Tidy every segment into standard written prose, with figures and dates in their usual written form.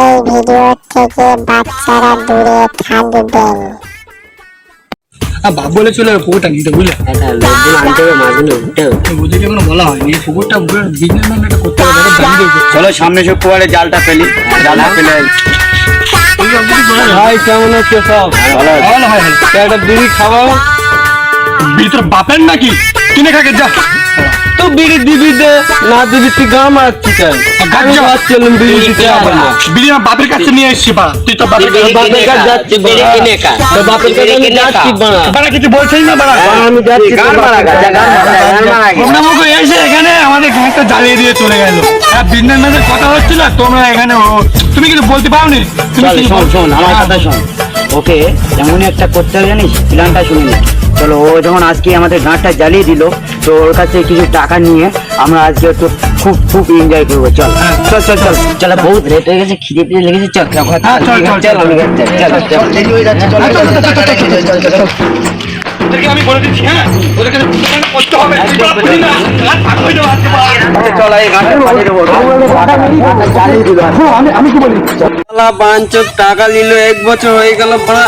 এই ভিডিও থেকে বাচ্চারা দূরে থাকবেন। বাপ বলে চলে পুকুরটা নিতে বুঝলে লোকজন আনতে হবে মাঝে উঠতে হবে। ওদেরকে কোনো বলা হয়নি এই পুকুরটা বিজনেস ম্যানটা করতে হবে দাম দিয়ে চলো সামনে শুক্রবারে জালটা ফেলি, জালটা ফেলে। ভাই কেমন হচ্ছে সব? ভালো হয় একটা বিড়ি খাওয়াও। বিড়ি তোর বাপের নাকি? কিনে খাকে যা তো বিড়ি দিবি দে না দিবি তুই গা মারছি কেন? বিড়ি আমার বাপের কাছে নিয়ে এসছি বা তুই তো বাপের কাছে যাচ্ছি বিড়ি কিনে খা, তো বাপের কাছে আমি যাচ্ছি বাড়া কিছু বলছেই না বাড়া আমি যাচ্ছি তোমরা মুখ এসে এখানে আমাদের ঘাটটা জ্বালিয়ে দিয়ে চলে গেল। বিজনেস ম্যানের কথা হচ্ছিল তোমরা এখানে তুমি কিছু বলতে পারো নি। শোন শোন আমার কথা শোন, ওকে এমনই একটা করতে হবে জানিস, প্ল্যানটা শুনে নি। চলো ও যখন আজকে আমাদের গাঁটটা জ্বালিয়ে দিল তো ওর কাছে কিছু টাকা নিয়ে আমরা আজকে তো খুব খুব এনজয় করবো। চল চল চল চল চল, বহুত রেট হয়ে গেছে, খিদে পিদে লেগেছে, চল চল আমি বলে দিচ্ছি হ্যাঁ ওদেরকে করতে হবে আমি কি বলি বাঞ্চোর টাকা নিল, 1 বছর হয়ে গেল, ভাড়া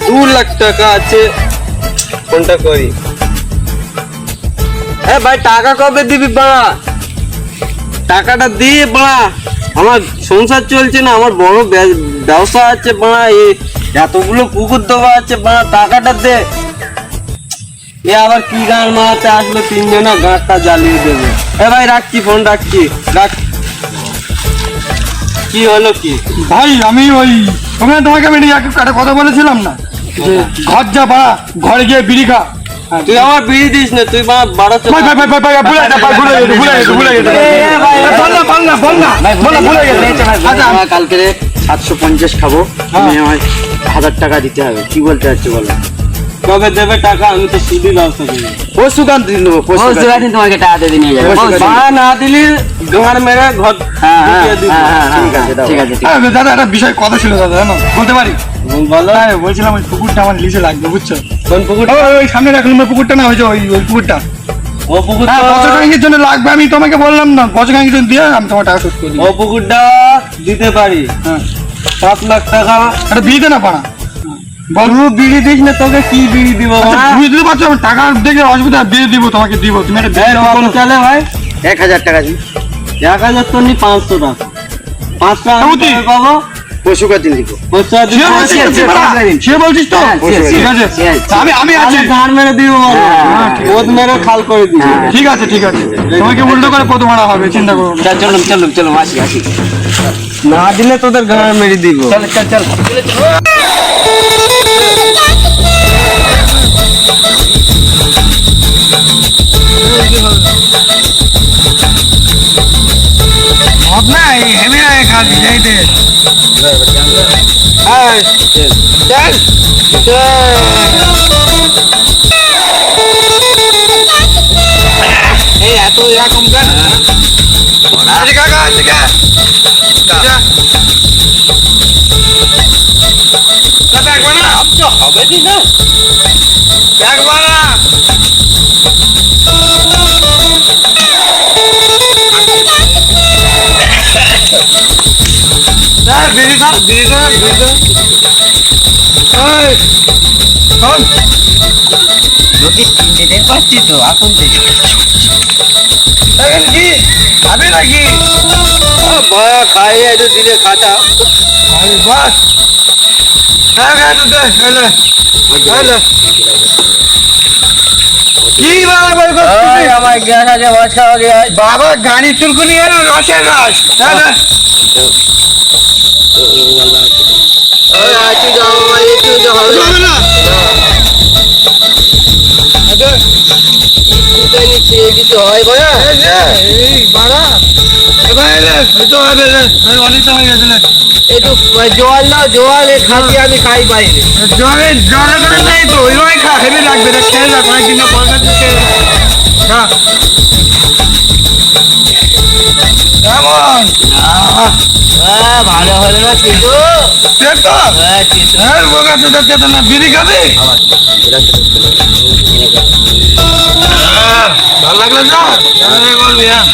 2 লাখ টাকা আছে। কোনটা করি? ভাই টাকা কবে দিবি বাড়া? টাকাটা দিয়ে বাড়া, আমার সংসার চলছে না, আমার বড় ব্যবসা আছে বাড়া, এতগুলো পুকুর দেওয়া আছে বাড়া, টাকাটা দে। আবার কি গান মারাতে আসলো, 3 জনা গাঁটটা জ্বালিয়ে দেবে। ভাই রাখছি, ফোন রাখছি, রাখ। কি হলো কি ভাই? আমি ওই তোমাকে আমি একটা কথা বলেছিলাম না, ঘর যা বাড়া, ঘরে গিয়ে বিড়ি খা। তুই আমার বিড়ি দিস না, তুই কালকে 750 খাবো, আমি আমার 1000 টাকা দিতে হবে। কি বলতে চাচ্ছি বলো? কবে দেবে টাকা? আমি তো শুধু ব্যবসা করি, পশু গান দিয়ে দেবো। তোমাকে টাকা দিয়ে নিয়ে যাবে, না দিলি ঘর মেরে ঘর। ঠিক আছে দাদা একটা বিষয় কথা ছিল দাদা, জানো বলতে পারি? বলো। বলছিলাম ওই পুকুরটা আমার লিজে লাগবে বুঝছো? কোন পুকুর? ওই সামনে রাখলাম পুকুরটা না, হয়েছে ওই পুকুরটা। ও পুকুর বছর খানিকের জন্য লাগবে, আমি তোমাকে বললাম না বছর খানিকের জন্য দিয়ে আমি তোমার টাকা শোধ করে দিই। ও পুকুরটা দিতে পারি 7 লাখ টাকা। এটা বিড়ি দে না পাড়া, বলবো বিড়ি দিস না, তোকে কি বিড়ি দিব? তুমি দিতে পারছো, টাকা দেখে অসুবিধা দিয়ে দিব, তোমাকে দিব। তুমি একটা চলে ভাই 1000 টাকা দিই। 1000 তো নি, 500 টাকা। 5 টাকা পাবো, পশু গাছ দিব। সে বলছিস তো? ঠিক আছে আমি আছি, ধার মেরে দিব, বোধ মেরে খাল করে দিব। ঠিক আছে ঠিক আছে, তোমাকে উল্টো করে কত মারা হবে চিন্তা করো। চলুন চলুন চলুন, আসি আসি। না দিলে তোদের গাঁড় মেরে দিব। চল চল চল না হেমে খাবি যাইতে এত এরকম কেন? হবে কি না একবার পাচ্ছি তো এখন থেকে কি খাবে নাকি? ভয়া খাই একটু দিলে খাটা। বাস আমার গ্যাস আছে, মাছ খাওয়া গিয়ে বাবা গাড়ি চুলকুনি এলো রসের রস। কিছু হয় ভয়া অনেকটা হয়ে গেছে একটু জল দাও, জল খাচ্ছি আমি, খাই বাইরে। জলের নেই তো ওই খা, হেভি লাগবে, খেয়ে যাক অনেকদিন পয়সা খেয়ে কেমন? ভালো হলো না কিন্তু বিড়ি খাবি? ভালো লাগলো তো বলবি? হ্যাঁ